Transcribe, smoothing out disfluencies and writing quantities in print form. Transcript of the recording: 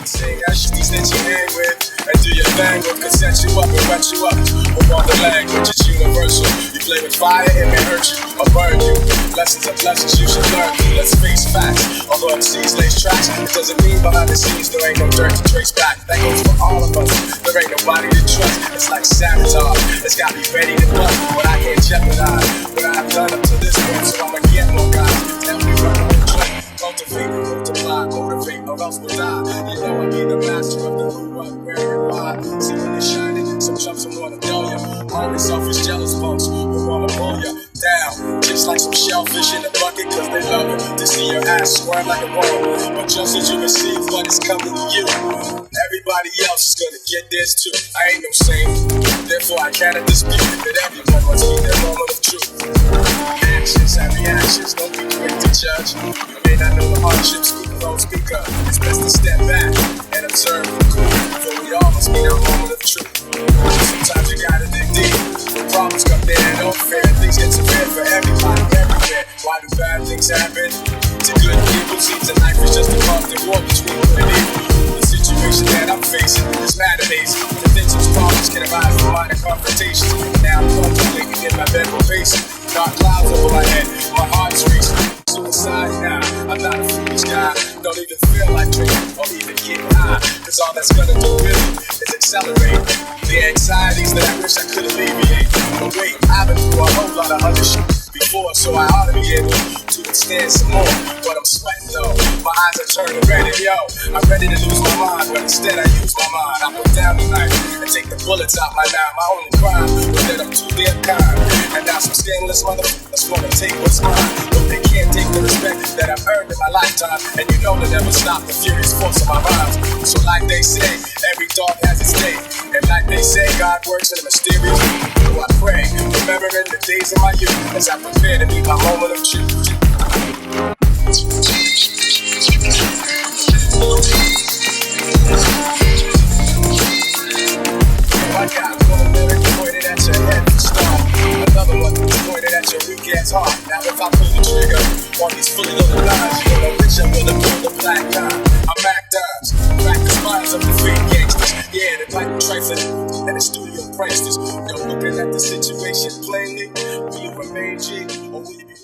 Sing SDs that you hang with and do your thing with, can set you up and wet you up. With all the language, it's universal. You play with fire, it may hurt you or burn you. Lessons are lessons you should learn. Let's face facts. Although MCs lace tracks, it doesn't mean behind the scenes there ain't no dirt to trace back. That goes for all of us. There ain't nobody to trust. It's like sabotage. It's got me ready to bust, but I can't jeopardize what I've done up to this point. So I'ma get more guys. Tell me run on the track. Cultivate, multiply, motivate, or else we'll die. You know I be the master of the who, what, where, and why. See when it's shining, some chumps will wanna know ya. Only selfish, jealous folks who wanna pull ya down. Just like some shellfish in a bucket, cause they love it. To see your ass squirm like a worm. But just as you receive what is coming to you, everybody else is gonna get theirs too. I ain't no saint, therefore I cannot dispute that everyone must be their moment of truth. Actions have reactions, don't be quick to judge. You may not know the hardships people don't speak of. It's best to step back and observe the cool, for we all must be our moment of truth. Sometimes you gotta dig deep. When problems come there and don't fair, things get severe for everybody, everywhere. Why do bad things happen to good people? Seems that life is just a constant war between good and evil. The situation that I'm facing is mad amazing. The things those problems can arise from minor confrontations. Now I'm contemplating in my bedroom pacing. Dark clouds over my head, my heart's racing. Suicide now, I'm not a foolish guy. Don't even feel like drinking or even getting high, cause all that's gonna do really is accelerate the anxieties that I wish I could alleviate. But wait, I've been through a whole lot of other shit before, so I ought to be able to withstand some more. But I'm sweating though, my eyes are turning red, and yo, I'm ready to lose my mind, but instead I use my mind. I put down the knife and take the bullets out my mouth. My only crime was that I'm too damn kind, and now some scandalous motherfuckers wanna take what's mine, but they can't take the respect that I've earned in my lifetime. And you know they'll never stop the furious force of my rhymes. So like they say, every dog has its day, and like they say, God works in a mysterious way. So I pray, remembering the days of my youth as I prepare to meet my moment of truth. I got one lyric pointed at your head to start. Another one pointed at your weak ass heart. Now if I pull the trigger on these fully loaded lines, you know bitch I'm gonna pull the black gun. I'm Mac Dimes, practice minds of the fake gangsters. Yeah, they like trifling and the studio pranksters. Yo, looking at the situation plainly, will you remain G or will you be